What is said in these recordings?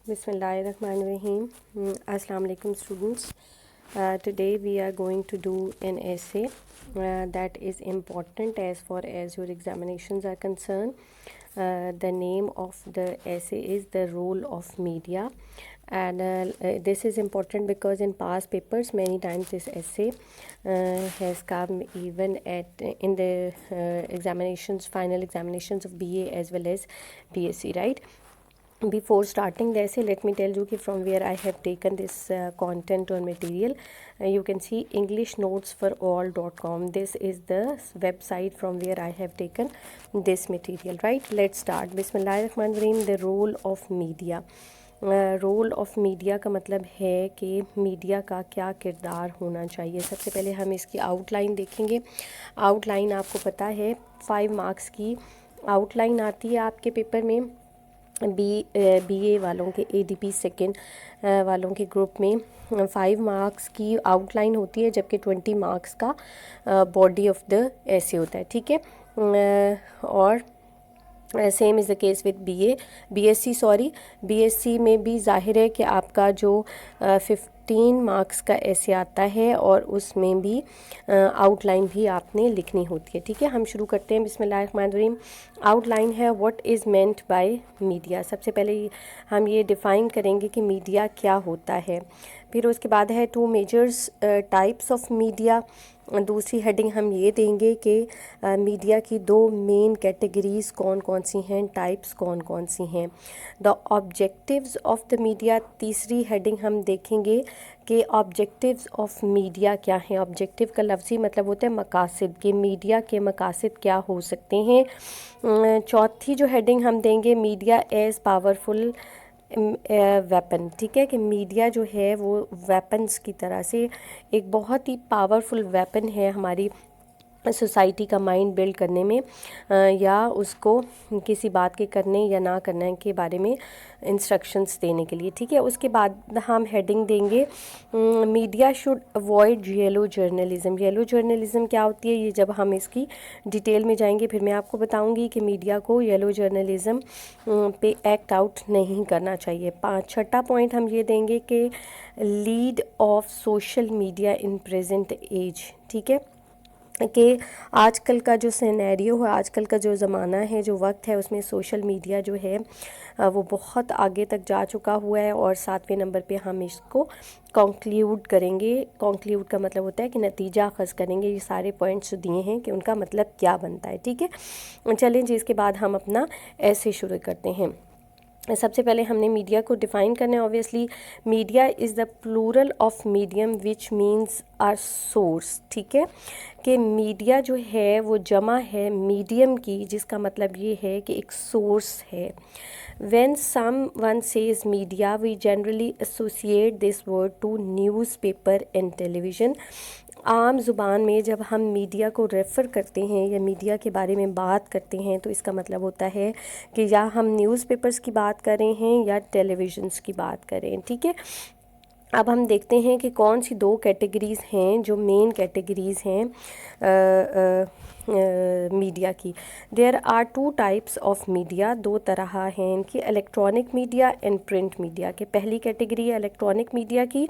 Bismillahirrahmanirrahim. Assalamu alaikum students. Today we are going to do an essay that is important as far as your examinations are concerned. The name of the essay is The Role of Media, and this is important because in past papers many times this essay has come even in the final examinations of BA as well as BSc, right? Before starting the essay, let me tell you from where I have taken this content or material. You can see EnglishNotesForAll.com. This is the website from where I have taken this material, right? Let's start. Bismillahirrahmanirrahim. The role of media. Role of media کا مطلب ہے کہ media کا کیا کردار ہونا چاہیے. سب سے پہلے ہم اس کی آؤٹ لائن دیکھیں گے. آؤٹ لائن آپ کو پتہ ہے 5 مارکس کی آؤٹ لائن آتی ہے آپ کے پیپر میں. بی اے والوں کے ADP سیکنڈ والوں کے گروپ میں 5 مارکس کی آؤٹ لائن ہوتی ہے، جبکہ 20 مارکس کا باڈی آف دا ایسے ہوتا ہے. ٹھیک ہے، اور same is the case with B S C میں بھی ظاہر ہے کہ آپ کا جو 15 مارکس کا ایسے آتا ہے اور اس میں بھی آؤٹ لائن بھی آپ نے لکھنی ہوتی ہے. ٹھیک ہے، ہم شروع کرتے ہیں. بسم اللہ الرحمن الرحیم. آؤٹ لائن ہے what is meant by media. سب سے پہلے ہم یہ ڈیفائن کریں گے کہ میڈیا کیا ہوتا ہے. پھر اس کے بعد ہے 2 میجرز ٹائپس آف میڈیا. دوسری ہیڈنگ ہم یہ دیں گے کہ میڈیا کی 2 مین کیٹیگریز کون کون سی ہیں، ٹائپس کون کون سی ہیں. The objectives of the media. تیسری ہیڈنگ ہم دیکھیں گے کہ آبجیکٹیوز آف میڈیا کیا ہیں. آبجیکٹیو کا لفظی مطلب ہوتا ہے مقاصد، کہ میڈیا کے مقاصد کیا ہو سکتے ہیں. چوتھی جو ہیڈنگ ہم دیں گے میڈیا ایز پاورفل ویپن. ٹھیک ہے، کہ میڈیا جو ہے وہ ویپنز کی طرح سے ایک بہت ہی پاورفل ویپن ہے ہماری سوسائٹی کا مائنڈ بلڈ کرنے میں، یا اس کو کسی بات کے کرنے یا نہ کرنے کے بارے میں انسٹرکشنز دینے کے لیے. ٹھیک ہے، اس کے بعد ہم ہیڈنگ دیں گے media should avoid yellow journalism. Yellow journalism کیا ہوتی ہے، یہ جب ہم اس کی ڈیٹیل میں جائیں گے پھر میں آپ کو بتاؤں گی کہ میڈیا کو یلو جرنلزم پہ ایکٹ آؤٹ نہیں کرنا چاہیے. چھٹا پوائنٹ ہم یہ دیں گے کہ lead of social media in present age. ٹھیک ہے، کہ آج کل کا جو سینیریو ہے، آج کل کا جو زمانہ ہے، جو وقت ہے، اس میں سوشل میڈیا جو ہے وہ بہت آگے تک جا چکا ہوا ہے. اور 7ویں نمبر پہ ہم اس کو کنکلیوڈ کریں گے. کنکلیوڈ کا مطلب ہوتا ہے کہ نتیجہ اخذ کریں گے. یہ سارے پوائنٹس دیے ہیں کہ ان کا مطلب کیا بنتا ہے. ٹھیک ہے، چلیں جی، اس کے بعد ہم اپنا ایسے شروع کرتے ہیں. سب سے پہلے ہم نے میڈیا کو ڈیفائن کرنا ہے. Obviously media is the plural of medium which means or source. ٹھیک ہے، کہ میڈیا جو ہے وہ جمع ہے میڈیم کی، جس کا مطلب یہ ہے کہ ایک سورس ہے. When someone says media we generally associate this word to newspaper and television. عام زبان میں جب ہم میڈیا کو ریفر کرتے ہیں یا میڈیا کے بارے میں بات کرتے ہیں تو اس کا مطلب ہوتا ہے کہ یا ہم نیوز پیپرز کی بات کر رہے ہیں یا ٹیلی ویژنس کی بات کر رہے ہیں. ٹھیک ہے، اب ہم دیکھتے ہیں کہ کون سی 2 کیٹیگریز ہیں جو مین کیٹیگریز ہیں میڈیا کی. There are 2 types of media. 2 طرح ہیں ان کی، electronic media and print media کے. پہلی کیٹیگری ہے الیکٹرانک میڈیا کی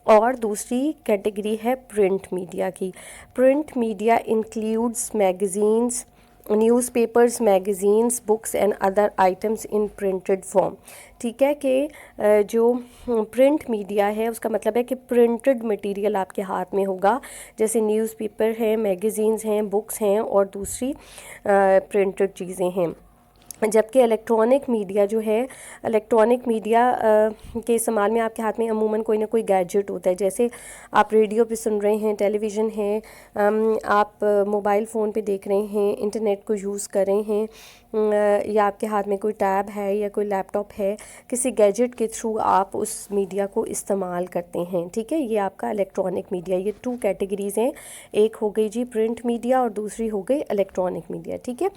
اور دوسری کیٹیگری ہے پرنٹ میڈیا کی. Print media includes magazines, newspapers, magazines, books and other items in printed form. ٹھیک ہے، کہ جو پرنٹ میڈیا ہے اس کا مطلب ہے کہ پرنٹڈ مٹیریل آپ کے ہاتھ میں ہوگا، جیسے نیوز پیپر ہیں، میگزینز ہیں، بکس ہیں اور دوسری پرنٹڈ چیزیں ہیں. جبکہ الیکٹرانک میڈیا جو ہے، الیکٹرانک میڈیا کے استعمال میں آپ کے ہاتھ میں عموماً کوئی نہ کوئی گیجٹ ہوتا ہے. جیسے آپ ریڈیو پہ سن رہے ہیں، ٹیلی ویژن ہے، آپ موبائل فون پہ دیکھ رہے ہیں، انٹرنیٹ کو یوز کر رہے ہیں، یا آپ کے ہاتھ میں کوئی ٹیب ہے یا کوئی لیپ ٹاپ ہے، کسی گیجٹ کے تھرو آپ اس میڈیا کو استعمال کرتے ہیں. ٹھیک ہے، یہ آپ کا الیکٹرانک میڈیا. یہ 2 کیٹیگریز ہیں، ایک ہو گئی جی پرنٹ میڈیا اور دوسری ہو گئی الیکٹرانک میڈیا. ٹھیک ہے،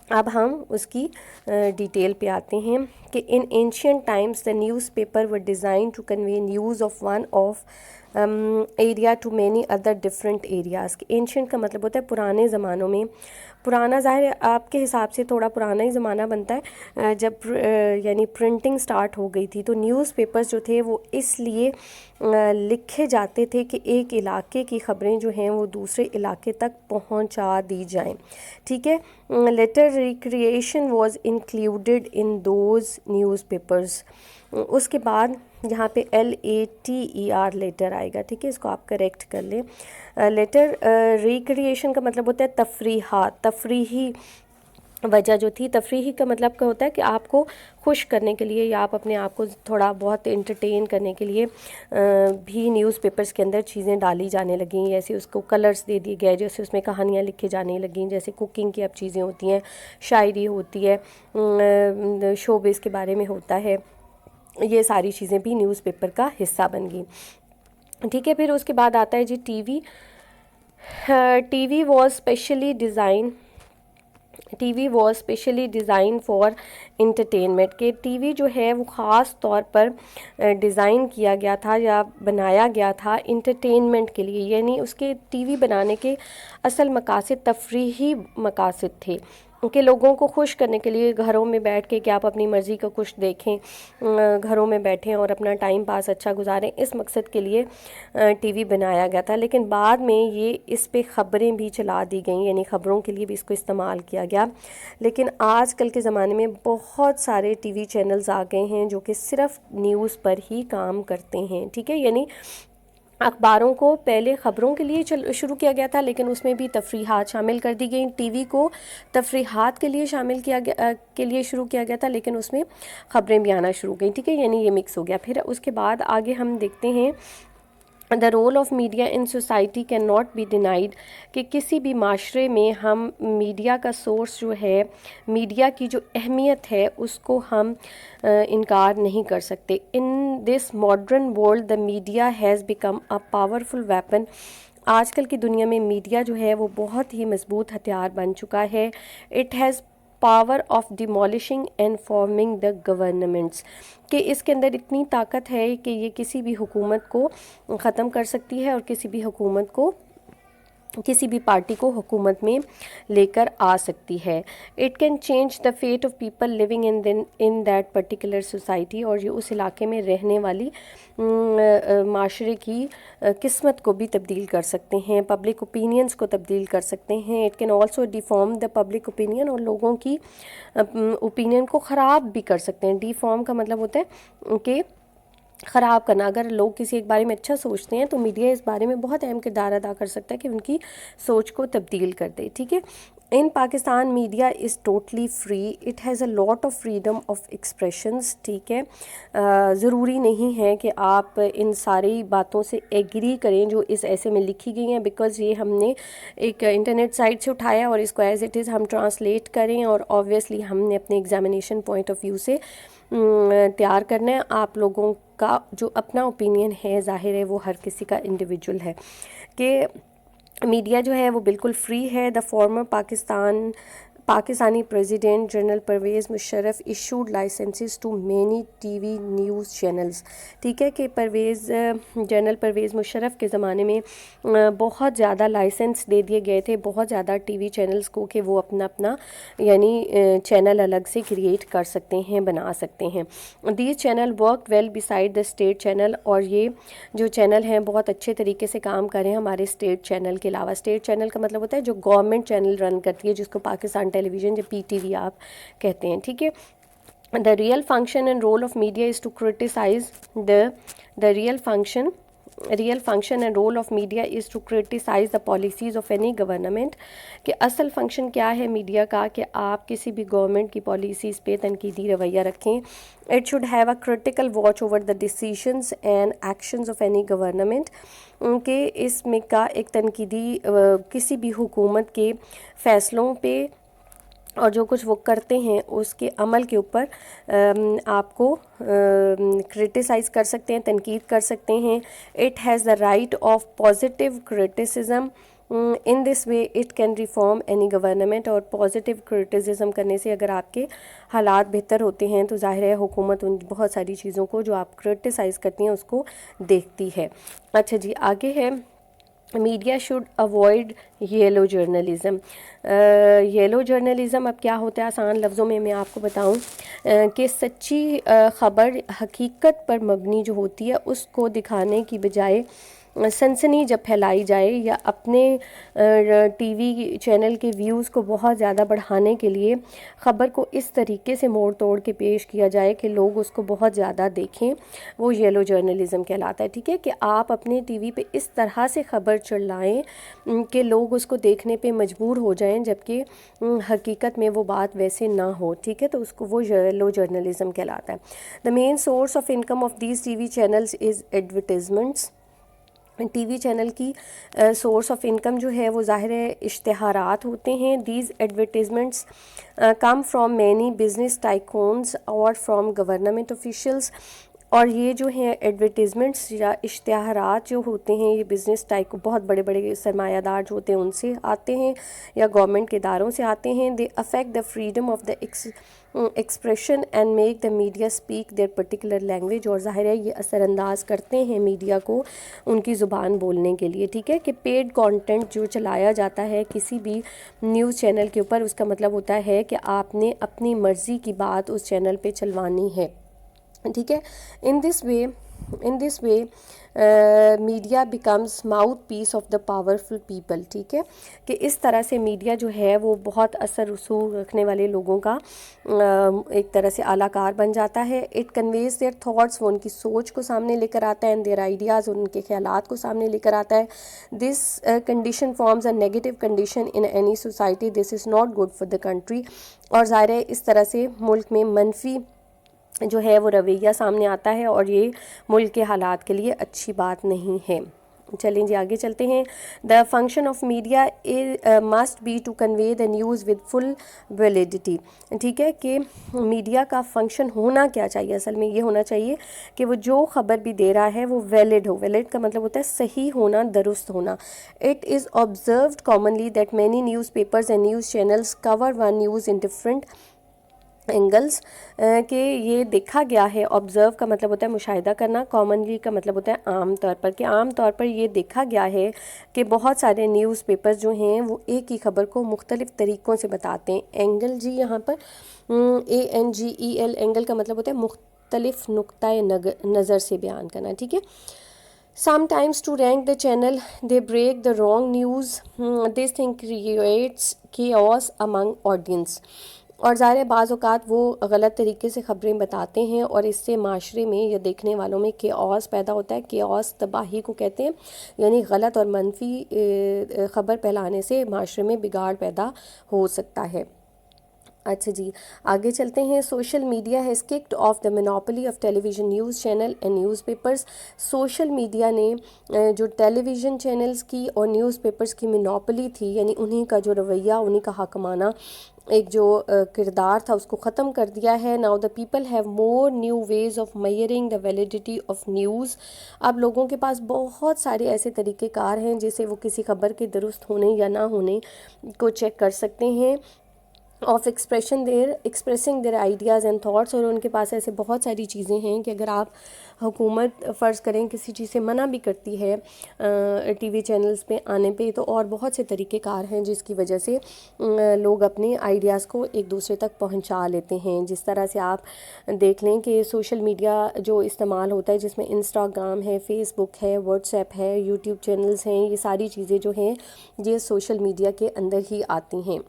اب ہم اس کی ڈیٹیل پہ آتے ہیں کہ in ancient times the newspaper were designed to convey news of one of area to many other different areas. Ancient کا مطلب ہوتا ہے پرانے زمانوں میں پرانا ظاہر ہے آپ کے حساب سے تھوڑا پرانا ہی زمانہ بنتا ہے، جب یعنی پرنٹنگ سٹارٹ ہو گئی تھی تو نیوز پیپرز جو تھے وہ اس لیے لکھے جاتے تھے کہ ایک علاقے کی خبریں جو ہیں وہ دوسرے علاقے تک پہنچا دی جائیں، ٹھیک ہے۔ Letter recreation was included in those newspapers. اس کے بعد یہاں پہ LATER لیٹر آئے گا، ٹھیک ہے، اس کو آپ کریکٹ کر لیں۔ لیٹر ریکریشن کا مطلب ہوتا ہے تفریحات، تفریحی وجہ جو تھی، تفریحی کا مطلب کیا ہوتا ہے کہ آپ کو خوش کرنے کے لیے یا آپ اپنے آپ کو تھوڑا بہت انٹرٹین کرنے کے لیے بھی نیوز پیپرز کے اندر چیزیں ڈالی جانے لگیں، جیسے اس کو کلرز دے دیے گئے، جیسے اس میں کہانیاں لکھے جانے لگیں، جیسے کوکنگ کی اب چیزیں ہوتی ہیں، شاعری ہوتی ہے، شوبز کے بارے میں ہوتا ہے، یہ ساری چیزیں بھی نیوز پیپر کا حصہ بن گئی، ٹھیک ہے۔ پھر اس کے بعد آتا ہے G T V. T V was specially designed for entertainment, کہ ٹی وی جو ہے وہ خاص طور پر ڈیزائن کیا گیا تھا یا بنایا گیا تھا انٹرٹینمنٹ کے لیے، یعنی اس کے ٹی وی بنانے کے اصل مقاصد تفریحی مقاصد تھے، کہ لوگوں کو خوش کرنے کے لیے گھروں میں بیٹھ کے کہ آپ اپنی مرضی کا کچھ دیکھیں، گھروں میں بیٹھیں اور اپنا ٹائم پاس اچھا گزاریں، اس مقصد کے لیے ٹی وی بنایا گیا تھا۔ لیکن بعد میں یہ اس پہ خبریں بھی چلا دی گئیں، یعنی خبروں کے لیے بھی اس کو استعمال کیا گیا۔ لیکن آج کل کے زمانے میں بہت سارے ٹی وی چینلز آ گئے ہیں جو کہ صرف نیوز پر ہی کام کرتے ہیں، ٹھیک ہے، یعنی اخباروں کو پہلے خبروں کے لیے شروع کیا گیا تھا، لیکن اس میں بھی تفریحات شامل کر دی گئیں۔ ٹی وی کو تفریحات کے لیے شروع کیا گیا تھا، لیکن اس میں خبریں بھی آنا شروع گئیں، ٹھیک ہے، یعنی یہ مکس ہو گیا۔ پھر اس کے بعد آگے ہم دیکھتے ہیں the role of media in society can not be denied, کہ کسی بھی معاشرے میں ہم میڈیا کا سورس جو ہے، میڈیا کی جو اہمیت ہے اس کو ہم انکار نہیں کر سکتے۔ In this modern world the media has become a powerful weapon, آج کل کی دنیا میں میڈیا جو ہے وہ بہت ہی مضبوط ہتھیار بن چکا ہے۔ It has power of demolishing and forming the governments, کہ اس کے اندر اتنی طاقت ہے کہ یہ کسی بھی حکومت کو ختم کر سکتی ہے اور کسی بھی پارٹی کو حکومت میں لے کر آ سکتی ہے۔ It can change the fate of people living in that particular society, اور یہ اس علاقے میں رہنے والی معاشرے کی قسمت کو بھی تبدیل کر سکتے ہیں، پبلک اوپینینز کو تبدیل کر سکتے ہیں۔ It can also deform the public opinion, اور لوگوں کی اوپینین کو خراب بھی کر سکتے ہیں۔ ڈیفارم کا مطلب ہوتا ہے کہ خراب کرنا، اگر لوگ کسی ایک بارے میں اچھا سوچتے ہیں تو میڈیا اس بارے میں بہت اہم کردار ادا کر سکتا ہے کہ ان کی سوچ کو تبدیل کر دے، ٹھیک ہے۔ In Pakistan media is totally free, it has a lot of freedom of expressions, ٹھیک ہے، ضروری نہیں ہے کہ آپ ان ساری باتوں سے ایگری کریں جو اس ایسے میں لکھی گئی ہیں، بیکاز یہ ہم نے ایک انٹرنیٹ سائٹ سے اٹھایا اور اس کو ایز اٹ از ہم ٹرانسلیٹ کریں، اور آبویسلی ہم نے اپنے ایگزامینیشن پوائنٹ آف ویو سے تیار کرنا ہے۔ آپ لوگوں کا جو اپنا اوپینین ہے ظاہر ہے وہ ہر کسی کا انڈیویجول ہے، کہ میڈیا جو ہے وہ بالکل فری ہے۔ The former Pakistani president general Pervez Musharraf issued licences to many T V news channels, ٹھیک ہے، کہ جنرل پرویز مشرف کے زمانے میں بہت زیادہ لائسنس دے دیے گئے تھے بہت زیادہ ٹی وی چینلز کو، کہ وہ اپنا یعنی چینل الگ سے کریٹ کر سکتے ہیں، بنا سکتے ہیں۔ These channel work well beside the state channel, اور یہ جو چینل ہیں بہت اچھے طریقے سے کام کریں ہمارے اسٹیٹ چینل کے علاوہ۔ اسٹیٹ چینل کا مطلب ہوتا ہے جو گورنمنٹ چینل رن کرتی ہے، جس کو پاکستان ٹیلی ویژن یا PTV آپ کہتے ہیں، ٹھیک ہے۔ The real function and role of media is to criticize the real function and role of media is to criticize the policies of any government، کہ اصل فنکشن کیا ہے میڈیا کا، کہ آپ کسی بھی گورنمنٹ کی پالیسیز پہ تنقیدی رویہ رکھیں۔ It should have a critical watch over the decisions and actions of any government، کہ اس میں کا ایک تنقیدی کسی بھی حکومت کے فیصلوں پہ اور جو کچھ وہ کرتے ہیں اس کے عمل کے اوپر آپ کو کرٹیسائز کر سکتے ہیں، تنقید کر سکتے ہیں۔ It has the right of positive criticism, in this way it can reform any government, اور پازیٹیو کرٹیسزم کرنے سے اگر آپ کے حالات بہتر ہوتے ہیں تو ظاہر ہے حکومت ان بہت ساری چیزوں کو جو آپ کرٹیسائز کرتی ہیں اس کو دیکھتی ہے۔ اچھا جی، آگے ہے media should avoid yellow journalism. Yellow journalism اب کیا ہوتا ہے آسان لفظوں میں آپ کو بتاؤں کہ سچی خبر حقیقت پر مبنی جو ہوتی ہے اس کو دکھانے کی بجائے سنسنی جب پھیلائی جائے یا اپنے ٹی وی چینل کے ویوز کو بہت زیادہ بڑھانے کے لیے خبر کو اس طریقے سے موڑ توڑ کے پیش کیا جائے کہ لوگ اس کو بہت زیادہ دیکھیں، وہ یلو جرنلزم کہلاتا ہے. ٹھیک ہے کہ آپ اپنے ٹی وی پہ اس طرح سے خبر چلائیں کہ لوگ اس کو دیکھنے پہ مجبور ہو جائیں جبکہ حقیقت میں وہ بات ویسے نہ ہو. ٹھیک ہے تو اس کو وہ یلو جرنلزم کہلاتا ہے. The main source of income of these T V channels is advertisements. T V channel کی سورس آف انکم جو ہے وہ ظاہر ہے اشتہارات ہوتے ہیں. These advertisements come from many business tycoons اور فرام گورنمنٹ آفیشلز. اور یہ جو ہیں ایڈورٹیزمنٹس یا اشتہارات جو ہوتے ہیں یہ بزنس ٹائپ بہت بڑے بڑے سرمایہ دار جو ہوتے ہیں ان سے آتے ہیں یا گورنمنٹ کے اداروں سے آتے ہیں. They affect the freedom of the expression and make the media speak their particular language. اور ظاہر ہے یہ اثر انداز کرتے ہیں میڈیا کو ان کی زبان بولنے کے لیے. ٹھیک ہے کہ پیڈ کانٹینٹ جو چلایا جاتا ہے کسی بھی نیوز چینل کے اوپر اس کا مطلب ہوتا ہے کہ آپ نے اپنی مرضی کی بات اس چینل پہ چلوانی ہے. ٹھیک ہے in this way media becomes mouthpiece of the powerful people. ٹھیک ہے کہ اس طرح سے میڈیا جو ہے وہ بہت اثر رسوخ رکھنے والے لوگوں کا ایک طرح سے اعلیٰ کار بن جاتا ہے. اٹ کنویز دیئر تھاٹس، وہ ان کی سوچ کو سامنے لے کر آتا ہے، اینڈ دیئر آئیڈیاز، ان کے خیالات کو سامنے لے کر آتا ہے. This condition forms a negative condition in any society. This is not good for the country. اور ظاہر ہے اس طرح سے ملک میں منفی جو ہے وہ رویہ سامنے آتا ہے اور یہ ملک کے حالات کے لیے اچھی بات نہیں ہے. چلیں جی آگے چلتے ہیں. The function of media must be to convey the news with full validity. ٹھیک ہے کہ میڈیا کا فنکشن ہونا کیا چاہیے، اصل میں یہ ہونا چاہیے کہ وہ جو خبر بھی دے رہا ہے وہ ویلڈ ہو. ویلڈ کا مطلب ہوتا ہے صحیح ہونا، درست ہونا. It is observed commonly that many newspapers and news channels cover one news in different angles. کہ یہ دیکھا گیا ہے. آبزرو کا مطلب ہوتا ہے مشاہدہ کرنا، کامنلی کا مطلب ہوتا ہے عام طور پر، کہ عام طور پر یہ دیکھا گیا ہے کہ بہت سارے نیوز پیپر جو ہیں وہ ایک ہی خبر کو مختلف طریقوں سے بتاتے ہیں. اینگل جی یہاں پر ANGEL، اینگل کا مطلب ہوتا ہے مختلف نقطۂ نظر سے بیان کرنا. ٹھیک ہے. Sometimes to rank the channel, they break the wrong news. This thing creates chaos among audience. اور ظاہر بعض اوقات وہ غلط طریقے سے خبریں بتاتے ہیں اور اس سے معاشرے میں یا دیکھنے والوں میں کیوس پیدا ہوتا ہے. کیوس تباہی کو کہتے ہیں، یعنی غلط اور منفی خبر پھیلانے سے معاشرے میں بگاڑ پیدا ہو سکتا ہے. اچھا جی آگے چلتے ہیں. Social media has kicked off the monopoly of television news channel and newspapers. Social media نے جو ٹیلی ویژن چینلز کی اور نیوز پیپرز کی مونوپلی تھی، یعنی انہی کا جو رویہ، انہی کا حاکمانہ ایک جو کردار تھا اس کو ختم کر دیا ہے. Now the people have more new ways of measuring the validity of news. اب لوگوں کے پاس بہت سارے ایسے طریقہ کار ہیں جس سے وہ کسی خبر کے درست ہونے یا نہ ہونے کو چیک کر سکتے ہیں. Of expressing their ideas and thoughts. اور ان کے پاس ایسے بہت ساری چیزیں ہیں کہ اگر آپ حکومت فرض کریں کسی چیز سے منع بھی کرتی ہے ٹی وی چینلز پہ آنے پہ، تو اور بہت سے طریقہ کار ہیں جس کی وجہ سے لوگ اپنے آئیڈیاز کو ایک دوسرے تک پہنچا لیتے ہیں. جس طرح سے آپ دیکھ لیں کہ سوشل میڈیا جو استعمال ہوتا ہے جس میں انسٹاگرام ہے، فیس بک ہے، واٹس ایپ ہے، یوٹیوب چینلز ہیں، یہ ساری چیزیں جو ہیں یہ سوشل میڈیا کے اندر ہی آتی ہیں.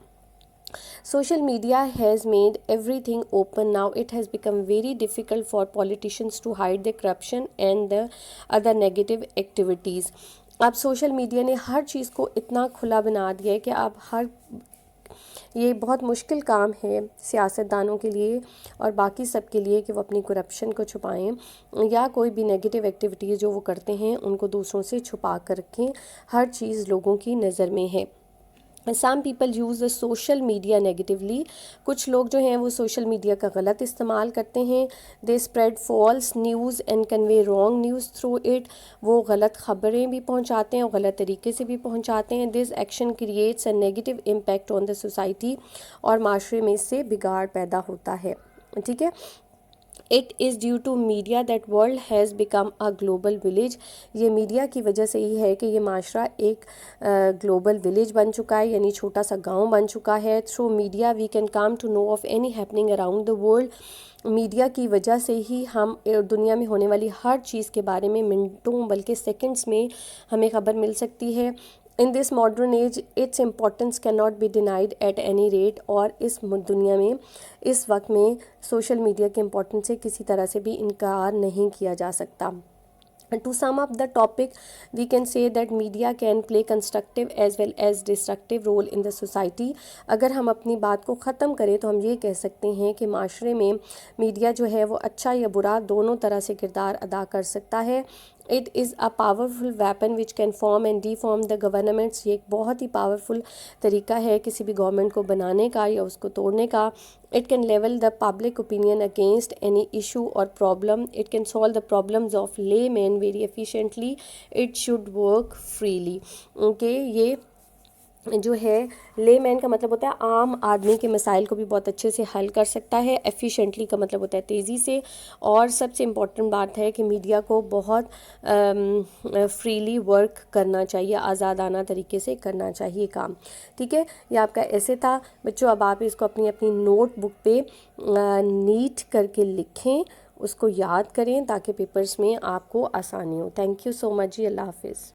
Social media has made everything open now. It has become very difficult for politicians to hide the corruption and the other negative activities. اب سوشل میڈیا نے ہر چیز کو اتنا کھلا بنا دیا ہے کہ اب یہ بہت مشکل کام ہے سیاستدانوں کے لیے اور باقی سب کے لیے کہ وہ اپنی کرپشن کو چھپائیں یا کوئی بھی نیگیٹو ایکٹیویٹیز جو وہ کرتے ہیں ان کو دوسروں سے چھپا کر رکھیں. ہر چیز لوگوں کی نظر میں ہے. Some people use the social media negatively. کچھ لوگ جو ہیں وہ سوشل میڈیا کا غلط استعمال کرتے ہیں. They spread false news and convey wrong news through it. وہ غلط خبریں بھی پہنچاتے ہیں اور غلط طریقے سے بھی پہنچاتے ہیں. This action creates a negative impact on the society. اور معاشرے میں اس سے بگاڑ پیدا ہوتا ہے. ٹھیک ہے. It is due to media that world has become a global village. یہ میڈیا کی وجہ سے ہی ہے کہ یہ معاشرہ ایک گلوبل ولیج بن چکا ہے، یعنی چھوٹا سا گاؤں بن چکا ہے. Through media we can come to know of any happening around the world. Media کی وجہ سے ہی ہم دنیا میں ہونے والی ہر چیز کے بارے میں منٹوں بلکہ سیکنڈز میں ہمیں خبر مل سکتی ہے. In this modern age its importance can not be denied at any rate. اور اس دنیا میں اس وقت میں سوشل میڈیا کے امپورٹنس سے کسی طرح سے بھی انکار نہیں کیا جا سکتا. To sum up the topic, we can say that media can play constructive as well as destructive role in the society. اگر ہم اپنی بات کو ختم کریں تو ہم یہ کہہ سکتے ہیں کہ معاشرے میں میڈیا جو ہے وہ اچھا یا برا دونوں طرح سے کردار ادا کر سکتا ہے. It is a powerful weapon which can form and D form the governments. یہ ایک بہت ہی پاورفل طریقہ ہے کسی بھی گورنمنٹ کو بنانے کا یا اس کو توڑنے کا. It can level the public opinion against any issue or problem. It can solve the problems of laymen very efficiently. It should work freely. Okay, یہ جو ہے لے مین کا مطلب ہوتا ہے عام آدمی کے مسائل کو بھی بہت اچھے سے حل کر سکتا ہے. ایفیشینٹلی کا مطلب ہوتا ہے تیزی سے. اور سب سے امپورٹنٹ بات ہے کہ میڈیا کو بہت فریلی ورک کرنا چاہیے، آزادانہ طریقے سے کرنا چاہیے کام. ٹھیک ہے، یہ آپ کا ایسے تھا بچوں. اب آپ اس کو اپنی اپنی نوٹ بک پہ نیٹ کر کے لکھیں، اس کو یاد کریں تاکہ پیپرز میں آپ کو آسانی ہو. تھینک یو سو مچ جی. اللہ حافظ.